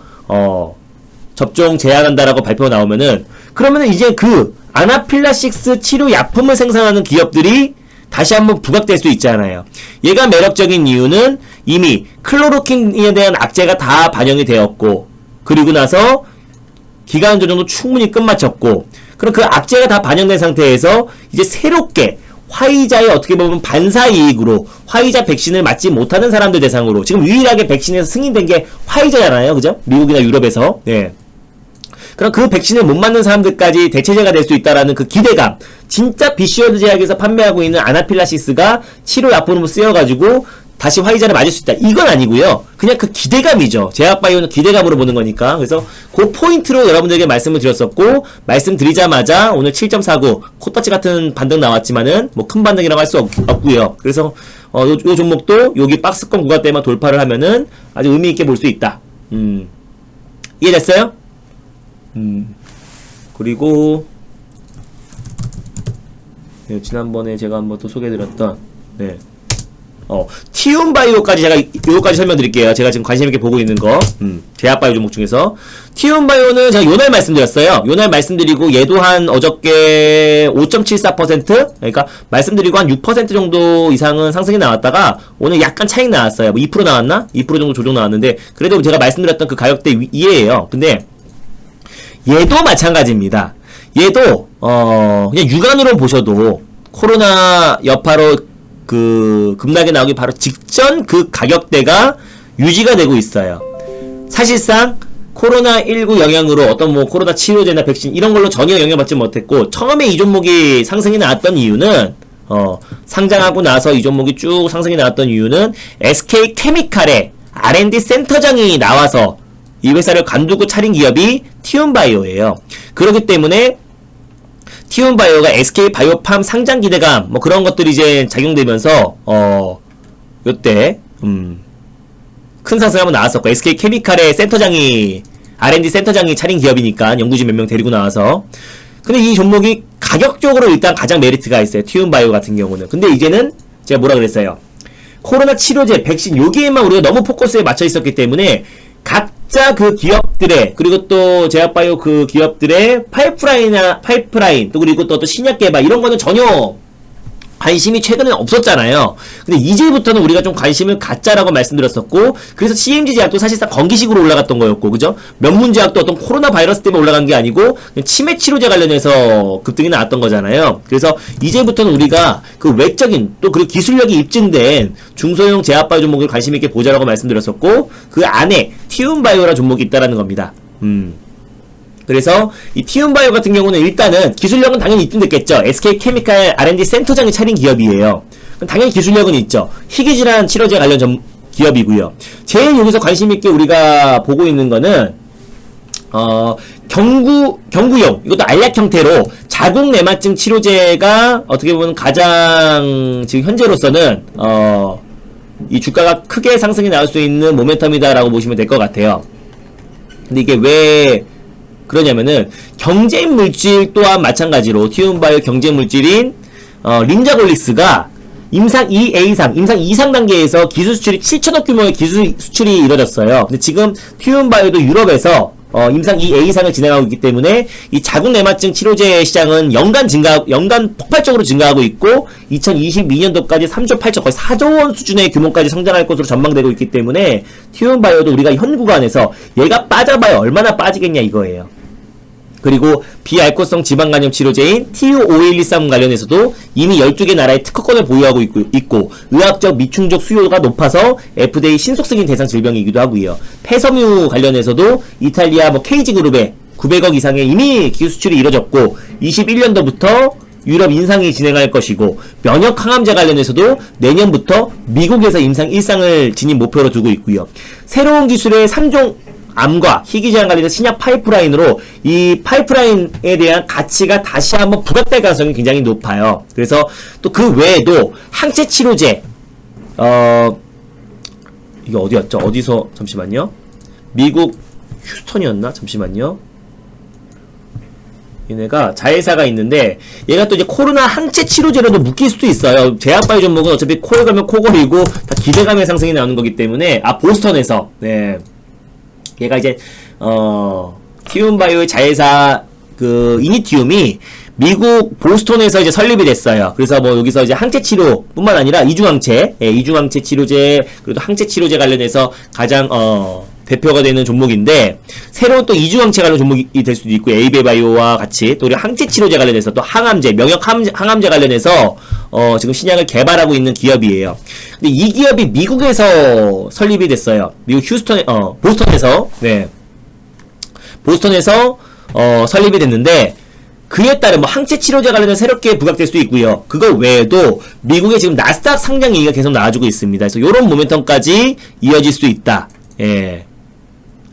접종 제한한다라고 발표가 나오면은, 그러면은 이제 그 아나필락시스 치료 약품을 생산하는 기업들이 다시 한번 부각될 수 있잖아요. 얘가 매력적인 이유는 이미 클로로킨에 대한 악재가 다 반영이 되었고, 그리고 나서 기간 조정도 충분히 끝마쳤고, 그럼 그 악재가 다 반영된 상태에서 이제 새롭게 화이자의 어떻게 보면 반사이익으로 화이자 백신을 맞지 못하는 사람들 대상으로, 지금 유일하게 백신에서 승인된 게 화이자잖아요. 그죠? 미국이나 유럽에서. 네. 그럼 그 백신을 못 맞는 사람들까지 대체제가 될 수 있다라는 그 기대감. 진짜 비슈월드 제약에서 판매하고 있는 아나필락시스가 치료 약품으로 쓰여가지고 다시 화이자를 맞을 수 있다. 이건 아니고요. 그냥 그 기대감이죠. 제약바이오는 기대감으로 보는 거니까. 그래서 그 포인트로 여러분들에게 말씀을 드렸었고, 말씀드리자마자 오늘 7.49 콧받치 같은 반등 나왔지만은 뭐 큰 반등이라고 할 수 없고요. 그래서 요 종목도 여기 박스권 구간 때만 돌파를 하면은 아주 의미 있게 볼 수 있다. 이해됐어요? 그리고 네, 지난번에 제가 한번 또 소개해드렸던 티움바이오까지 제가 요거까지 설명드릴게요. 제가 지금 관심있게 보고 있는 거 제약바이오 종목 중에서 티움바이오는 제가 요날 말씀드렸어요. 요날 말씀드리고 얘도 한 어저께 5.74% 그러니까 말씀드리고 한 6% 정도 이상은 상승이 나왔다가 오늘 약간 차익 나왔어요. 뭐 2% 나왔나? 2% 정도 조정 나왔는데 그래도 제가 말씀드렸던 그 가격대 이해예요. 근데 얘도 마찬가지입니다. 얘도 그냥 육안으로 보셔도 코로나 여파로 그 급락이 나오기 바로 직전 그 가격대가 유지가 되고 있어요. 사실상 코로나19 영향으로 어떤 뭐 코로나 치료제나 백신 이런 걸로 전혀 영향받지 못했고, 처음에 이 종목이 상승이 나왔던 이유는 상장하고 나서 이 종목이 쭉 상승이 나왔던 이유는 SK케미칼의 R&D 센터장이 나와서 이 회사를 관두고 차린 기업이 티움바이오예요. 그렇기 때문에 티움바이오가 SK바이오팜 상장 기대감 뭐 그런 것들이 이제 작용되면서 요때 큰 상승이 한번 나왔었고, SK케미칼의 센터장이 R&D 센터장이 차린 기업이니까 연구진 몇 명 데리고 나와서. 근데 이 종목이 가격적으로 일단 가장 메리트가 있어요. 티움바이오 같은 경우는. 근데 이제는 제가 뭐라 그랬어요? 코로나 치료제, 백신 여기에만 우리가 너무 포커스에 맞춰 있었기 때문에 각자 그 기업들의, 그리고 또 제약바이오 그 기업들의 파이프라인 또 그리고 또 신약 개발 이런 거는 전혀 관심이 최근에 없었잖아요. 근데 이제부터는 우리가 좀 관심을 갖자라고 말씀드렸었고, 그래서 CMG 제약도 사실상 건기식으로 올라갔던 거였고, 그죠? 면문 제약도 어떤 코로나 바이러스 때문에 올라간 게 아니고 치매 치료제 관련해서 급등이 나왔던 거잖아요. 그래서 이제부터는 우리가 그 외적인 또 그리고 기술력이 입증된 중소형 제약바이오 종목을 관심 있게 보자라고 말씀드렸었고, 그 안에 티움바이오라 종목이 있다라는 겁니다. 그래서 이 티움바이오 같은 경우는 일단은 기술력은 당연히 입증됐겠죠. SK케미칼 R&D 센터장이 차린 기업이에요. 당연히 기술력은 있죠. 희귀질환 치료제 관련 기업이고요. 제일 여기서 관심 있게 우리가 보고 있는 거는 경구용, 이것도 알약 형태로 자궁 내막증 치료제가 어떻게 보면 가장 지금 현재로서는 이 주가가 크게 상승이 나올 수 있는 모멘텀이다라고 보시면 될 것 같아요. 근데 이게 왜 그러냐면은 경쟁 물질 또한 마찬가지로 티움바이오 경쟁 물질인 린자골릭스가 임상 2A상, 임상 2상 단계에서 기술 수출이 7천억 규모의 기술 수출이 이뤄졌어요. 근데 지금 티움바이오도 유럽에서 임상 2A상을 진행하고 있기 때문에 이 자궁 내막증 치료제 시장은 연간 폭발적으로 증가하고 있고 2022년도까지 3조 8천 거의 4조 원 수준의 규모까지 성장할 것으로 전망되고 있기 때문에 티움바이오도 우리가 현 구간에서 얘가 빠져봐야 얼마나 빠지겠냐 이거예요. 그리고 비알코올성 지방간염 치료제인 TU5123 관련해서도 이미 12개 나라의 특허권을 보유하고 있고 의학적 미충족 수요가 높아서 FDA 신속 승인 대상 질병이기도 하고요. 폐섬유 관련해서도 이탈리아 KG그룹에 900억 이상의 이미 기술 수출이 이뤄졌고 21년도부터 유럽 인상이 진행할 것이고, 면역 항암제 관련해서도 내년부터 미국에서 임상 1상을 진입 목표로 두고 있고요. 새로운 기술의 3종 암과 희귀질환 관련된 신약 파이프라인으로 이 파이프라인에 대한 가치가 다시 한번 부각될 가능성이 굉장히 높아요. 그래서 또 그 외에도 항체 치료제, 이게 어디였죠? 어디서, 잠시만요. 미국 휴스턴이었나? 잠시만요. 얘네가 자회사가 있는데 얘가 또 이제 코로나 항체 치료제로도 묶일 수도 있어요. 제약바이오 종목은 어차피 코에 걸면 코 걸리고 다 기대감의 상승이 나오는 거기 때문에 보스턴에서 네. 얘가 이제 티움바이오의 자회사 그 이니티움이 미국 보스턴에서 이제 설립이 됐어요. 그래서 뭐 여기서 이제 항체 치료뿐만 아니라 이중항체, 이중항체 치료제, 그리고 항체 치료제 관련해서 가장 대표가 되는 종목인데, 새로운 또 이중항체 관련 종목이 될 수도 있고, 에이베바이오와 같이 또 우리 항체 치료제 관련해서 또 항암제, 명역 항암제 관련해서 지금 신약을 개발하고 있는 기업이에요. 근데 이 기업이 미국에서 설립이 됐어요. 미국 보스턴에서, 네. 보스턴에서 설립이 됐는데, 그에 따른 뭐 항체 치료제 관련해서 새롭게 부각될 수도 있고요. 그거 외에도 미국에 지금 나스닥 상장 얘기가 계속 나와주고 있습니다. 그래서 요런 모멘텀까지 이어질 수도 있다. 예.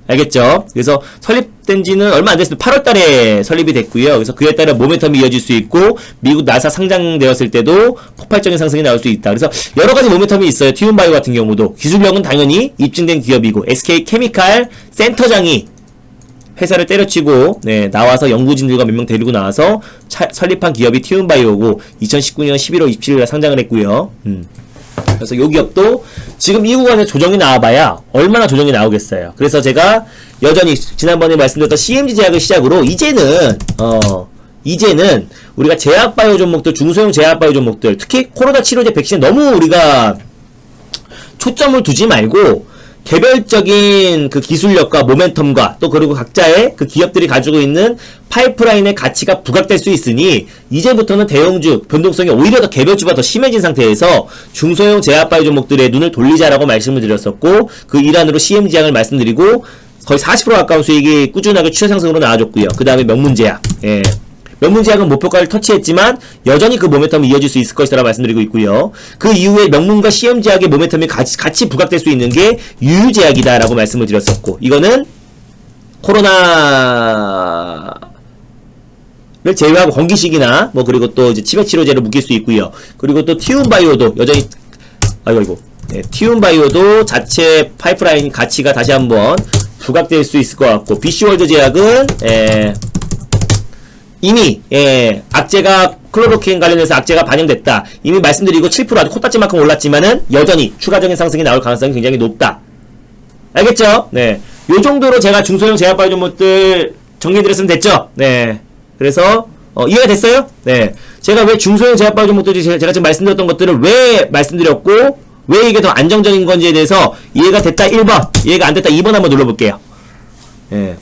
알겠죠? 그래서 설립된 지는 얼마 안 됐습니다. 8월 달에 설립이 됐고요. 그래서 그에 따른 모멘텀이 이어질 수 있고, 미국 나사 상장되었을 때도 폭발적인 상승이 나올 수 있다. 그래서 여러 가지 모멘텀이 있어요. 티움바이오 같은 경우도. 기술력은 당연히 입증된 기업이고, SK케미칼 센터장이 회사를 때려치고 나와서 연구진들과 몇 명 데리고 나와서 설립한 기업이 티움바이오고 2019년 11월 27일에 상장을 했고요. 그래서 요 기업도 지금 이 구간에 조정이 나와봐야 얼마나 조정이 나오겠어요. 그래서 제가 여전히 지난번에 말씀드렸던 CMG 제약을 시작으로 이제는 우리가 제약바이오 종목들, 중소형 제약바이오 종목들, 특히 코로나 치료제 백신에 너무 우리가 초점을 두지 말고 개별적인 그 기술력과 모멘텀과 또 그리고 각자의 그 기업들이 가지고 있는 파이프라인의 가치가 부각될 수 있으니 이제부터는 대형주 변동성이 오히려 더 개별주가 더 심해진 상태에서 중소형 제약바이오 종목들의 눈을 돌리자라고 말씀을 드렸었고 그 일환으로 CM제약을 말씀드리고 거의 40% 가까운 수익이 꾸준하게 추세 상승으로 나와줬고요. 그 다음에 명문제약, 예. 명문제약은 목표가를 터치했지만 여전히 그 모멘텀이 이어질 수 있을 것이라고 말씀드리고 있고요. 그 이후에 명문과 CM제약의 모멘텀이 같이 부각될 수 있는 게 유유제약이다라고 말씀을 드렸었고 이거는 코로나를 제외하고 건기식이나 뭐 그리고 또 이제 치매치료제를 묶일 수 있고요. 그리고 또 티움바이오도 여전히 네, 티움바이오도 자체 파이프라인 가치가 다시 한번 부각될 수 있을 것 같고 BC월드 제약은 이미 악재가 클로로킨 관련해서 악재가 반영됐다. 이미 말씀드리고 7% 아주 코딱지만큼 올랐지만은 여전히 추가적인 상승이 나올 가능성이 굉장히 높다. 알겠죠? 네. 요 정도로 제가 중소형 제약바이오 종목들 정리해드렸으면 됐죠? 네. 그래서 이해가 됐어요? 네. 제가 왜 중소형 제약바이오 종목들이 제가 지금 말씀드렸던 것들을 왜 말씀드렸고 왜 이게 더 안정적인 건지에 대해서 이해가 됐다 1번, 이해가 안 됐다 2번 한번 눌러볼게요. 네.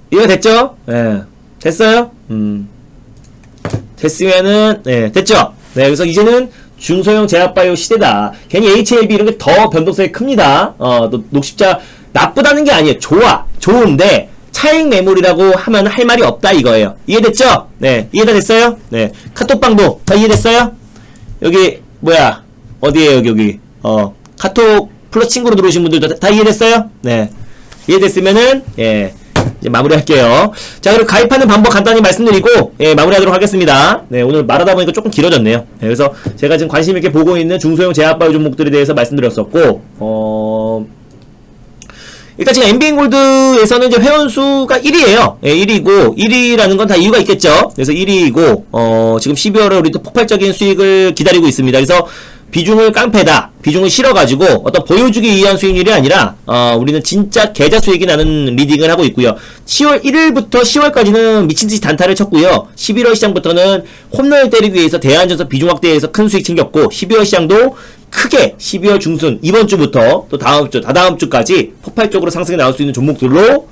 이해가 됐죠? 네. 됐어요? 됐으면은, 네, 됐죠? 네, 그래서 이제는 중소형 제약바이오 시대다. 괜히 HLB 이런 게 더 변동성이 큽니다. 녹십자, 나쁘다는 게 아니에요. 좋은데, 차익 매물이라고 하면 할 말이 없다 이거예요. 이해됐죠? 네, 이해 다 됐어요? 네. 카톡방도 다 이해됐어요? 여기, 뭐야, 어디에요, 여기. 카톡 플러스 친구로 들어오신 분들도 다 이해됐어요? 네. 이해됐으면은, 예. 이제 마무리할게요. 자, 그리고 가입하는 방법 간단히 말씀드리고, 예, 마무리하도록 하겠습니다. 네, 오늘 말하다 보니까 조금 길어졌네요. 네, 그래서 제가 지금 관심있게 보고 있는 중소형 제약바이오 종목들에 대해서 말씀드렸었고, 일단 지금 MBN골드에서는 이제 회원수가 1위에요. 예, 1위고, 1위라는 건 다 이유가 있겠죠. 그래서 1위이고, 지금 12월에 우리 또 폭발적인 수익을 기다리고 있습니다. 그래서 비중을 깡패다. 비중을 실어가지고 어떤 보여주기 위한 수익률이 아니라 우리는 진짜 계좌 수익이 나는 리딩을 하고 있고요. 10월 1일부터 10월까지는 미친듯이 단타를 쳤고요. 11월 시장부터는 홈런을 때리기 위해서 대안전선 비중 확대해서 큰 수익 챙겼고 12월 시장도 크게 12월 중순 이번 주부터 또 다음 주, 다다음 주까지 폭발적으로 상승이 나올 수 있는 종목들로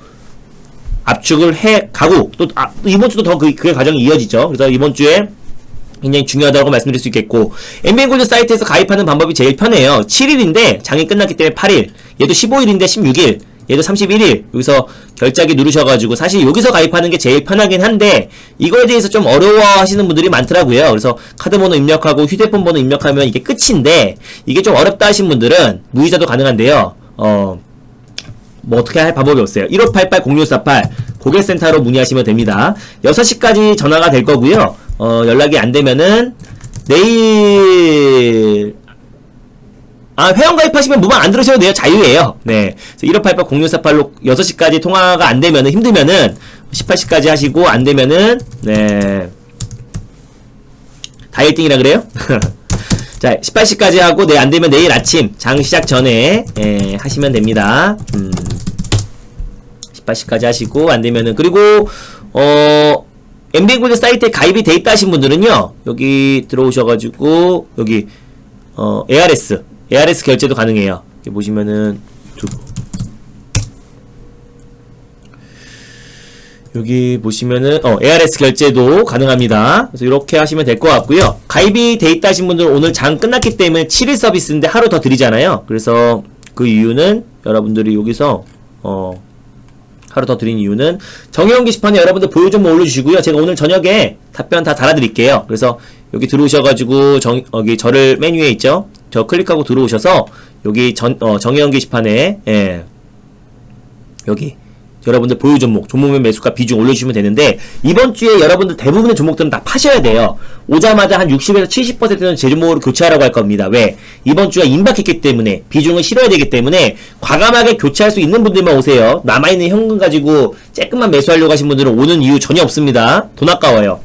압축을 해 가고 또 이번 주도 더 그의 과정이 이어지죠. 그래서 이번 주에 굉장히 중요하다고 말씀드릴 수 있겠고 MBN골드 사이트에서 가입하는 방법이 제일 편해요. 7일인데 장이 끝났기 때문에 8일, 얘도 15일인데 16일, 얘도 31일 여기서 결제하기 누르셔가지고 사실 여기서 가입하는 게 제일 편하긴 한데 이거에 대해서 좀 어려워하시는 분들이 많더라고요. 그래서 카드번호 입력하고 휴대폰 번호 입력하면 이게 끝인데 이게 좀 어렵다 하신 분들은 무이자도 가능한데요. 뭐 어떻게 할 방법이 없어요. 1588-0648 고객센터로 문의하시면 됩니다. 6시까지 전화가 될 거고요. 연락이 안 되면은 내일 회원 가입하시면 무방 안 들으셔도 돼요. 자유예요. 네. 1588-0648로 6시까지 통화가 안 되면은 힘들면은 18시까지 하시고 안 되면은 네. 다 1등이라 그래요? 자, 18시까지 하고 네, 안 되면 내일 아침 장 시작 전에 하시면 됩니다. 18시까지 하시고 안 되면은 그리고 MBN골드 사이트에 가입이 돼 있다 하신 분들은요, 여기 들어오셔가지고, 여기, ARS 결제도 가능해요. 여기 보시면은, 여기 보시면은, ARS 결제도 가능합니다. 그래서 이렇게 하시면 될 것 같고요. 가입이 돼 있다 하신 분들은 오늘 장 끝났기 때문에 7일 서비스인데 하루 더 드리잖아요. 그래서 그 이유는 여러분들이 여기서, 하루 더 드린 이유는 정혜원 게시판에 여러분들 보유 좀 올려주시고요. 제가 오늘 저녁에 답변 다 달아드릴게요. 그래서 여기 들어오셔가지고 여기 저를 메뉴에 있죠. 저 클릭하고 들어오셔서 여기 정혜원 게시판에 여기 여러분들 보유 종목명 매수가 비중 올려주시면 되는데 이번 주에 여러분들 대부분의 종목들은 다 파셔야 돼요. 오자마자 한 60에서 70%는 제 종목으로 교체하라고 할 겁니다. 왜? 이번 주가 임박했기 때문에 비중을 실어야 되기 때문에 과감하게 교체할 수 있는 분들만 오세요. 남아있는 현금 가지고 쬐끔만 매수하려고 하신 분들은 오는 이유 전혀 없습니다. 돈 아까워요.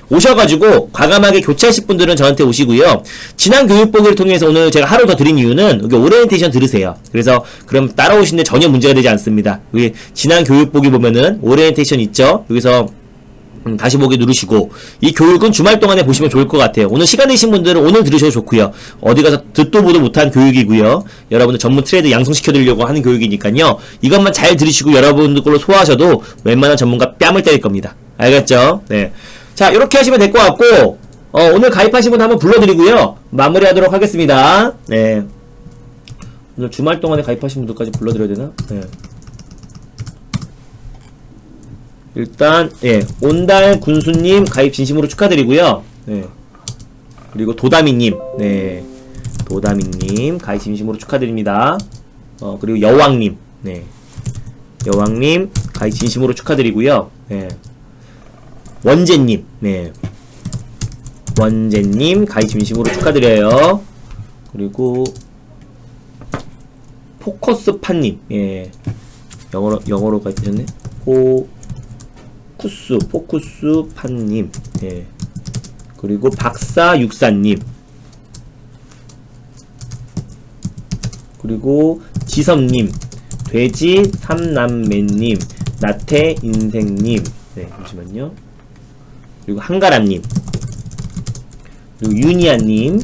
오셔가지고 과감하게 교체하실 분들은 저한테 오시고요. 지난 교육보기를 통해서 오늘 제가 하루 더 드린 이유는 여기 오리엔테이션 들으세요. 그래서 그럼 따라오시는데 전혀 문제가 되지 않습니다. 여기 지난 교육보기 보면은 오리엔테이션 있죠. 여기서 다시 보기 누르시고, 이 교육은 주말 동안에 보시면 좋을 것 같아요. 오늘 시간 되신 분들은 오늘 들으셔도 좋고요. 어디 가서 듣도 보도 못한 교육이고요. 여러분들 전문 트레이드 양성시켜드리려고 하는 교육이니까요. 이것만 잘 들으시고 여러분들 걸로 소화하셔도 웬만한 전문가 뺨을 때릴 겁니다. 알겠죠? 네. 자, 이렇게 하시면 될 것 같고, 오늘 가입하신 분 한번 불러드리고요. 마무리하도록 하겠습니다. 네. 오늘 주말 동안에 가입하신 분들까지 불러드려야 되나? 네. 일단 온달 군수님 가입 진심으로 축하드리고요. 네. 그리고 도다미님, 네, 도다미님 가입 진심으로 축하드립니다. 그리고 여왕님, 네, 여왕님 가입 진심으로 축하드리고요. 네. 원재님, 네, 원재님 가입 진심으로 축하드려요. 그리고 포커스판님, 예, 영어로 가입하셨네. 포쿠스판님, 예. 그리고 박사육사님, 그리고 지섭님, 돼지 삼남매님, 나태인생님, 네, 잠시만요. 그리고 한가람님, 그리고 유니아님,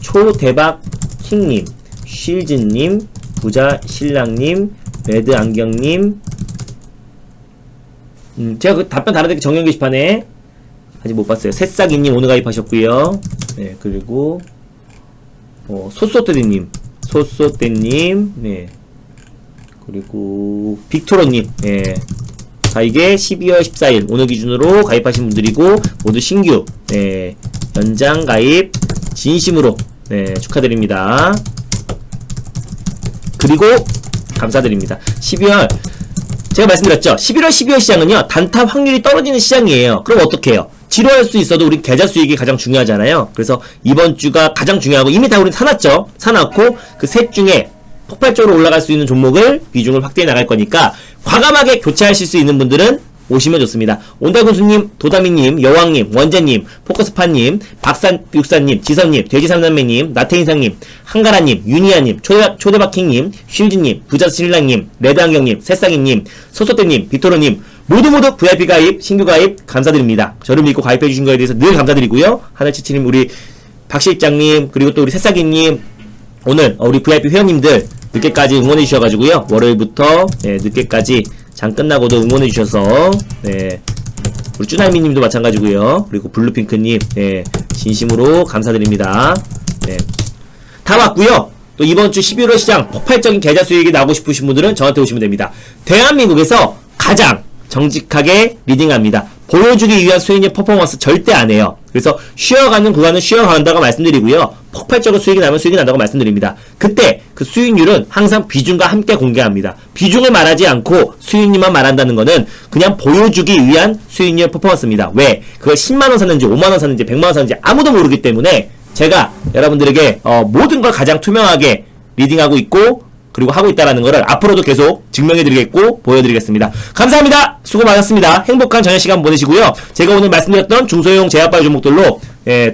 초대박킹님, 쉴즈님, 부자신랑님, 레드안경님, 제가 그 답변 달아드릴게요. 정형 게시판에. 아직 못 봤어요. 새싹이님 오늘 가입하셨고요. 네, 그리고 소소떼님, 네, 그리고 빅토로님, 네. 자, 이게 12월 14일 오늘 기준으로 가입하신 분들이고 모두 신규, 네, 연장 가입 진심으로, 네, 축하드립니다. 그리고 감사드립니다. 12월 제가 말씀드렸죠. 11월, 12월 시장은요, 단타 확률이 떨어지는 시장이에요. 그럼 어떻게 해요? 지루할 수 있어도 우리 계좌 수익이 가장 중요하잖아요. 그래서 이번 주가 가장 중요하고, 이미 다 우린 사놨죠. 사놨고, 그 셋 중에 폭발적으로 올라갈 수 있는 종목을 비중을 확대해 나갈 거니까, 과감하게 교체하실 수 있는 분들은 오시면 좋습니다. 온달군수님, 도다미님, 여왕님, 원재님, 포커스파님, 박사육사님, 지선님, 돼지삼남매님, 나태인상님, 한가라님, 유니아님, 초대박킹님, 쉴즈님, 부자신랑님, 레드안경님, 새싹이님, 소소떼님, 빅토로님, 모두 VIP 가입, 신규 가입 감사드립니다. 저를 믿고 가입해주신 거에 대해서 늘 감사드리고요. 하늘치치님, 우리 박실장님, 그리고 또 우리 새싹이님, 오늘 우리 VIP 회원님들 늦게까지 응원해주셔가지고요. 월요일부터 늦게까지 장 끝나고도 응원해주셔서, 네, 우리 쭈나미님도 마찬가지고요. 그리고 블루핑크님, 네, 진심으로 감사드립니다. 네, 다 왔고요. 또 이번 주 11월 시장 폭발적인 계좌 수익이 나오고 싶으신 분들은 저한테 오시면 됩니다. 대한민국에서 가장 정직하게 리딩합니다. 보여주기 위한 수익률 퍼포먼스 절대 안 해요. 그래서 쉬어가는 구간은 쉬어간다고 말씀드리고요. 폭발적으로 수익이 나면 수익이 난다고 말씀드립니다. 그때 그 수익률은 항상 비중과 함께 공개합니다. 비중을 말하지 않고 수익률만 말한다는 거는 그냥 보여주기 위한 수익률 퍼포먼스입니다. 왜? 그걸 10만원 샀는지 5만원 샀는지 100만원 샀는지 아무도 모르기 때문에 제가 여러분들에게 모든 걸 가장 투명하게 리딩하고 있고 그리고 하고 있다라는 거를 앞으로도 계속 증명해드리겠고 보여드리겠습니다. 감사합니다. 수고 많았습니다. 행복한 저녁 시간 보내시고요. 제가 오늘 말씀드렸던 중소형 제약바이오 종목들로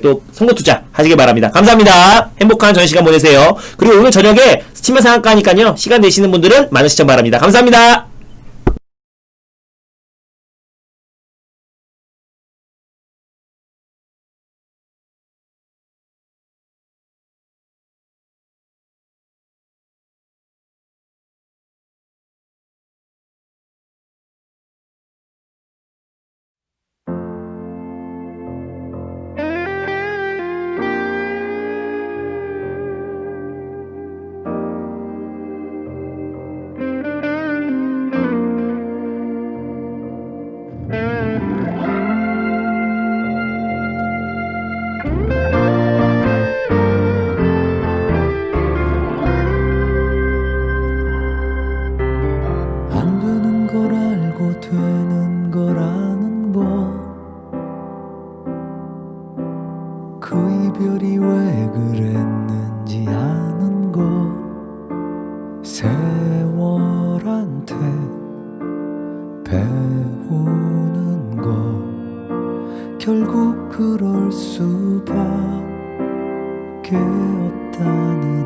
또 선거투자 하시길 바랍니다. 감사합니다. 행복한 저녁 시간 보내세요. 그리고 오늘 저녁에 스치면 상한가니까요. 시간 되시는 분들은 많은 시청 바랍니다. 감사합니다. 되는 거라는 법, 그 이별이 왜 그랬는지 아는 것, 세월한테 배우는 것, 결국 그럴 수밖에 없다는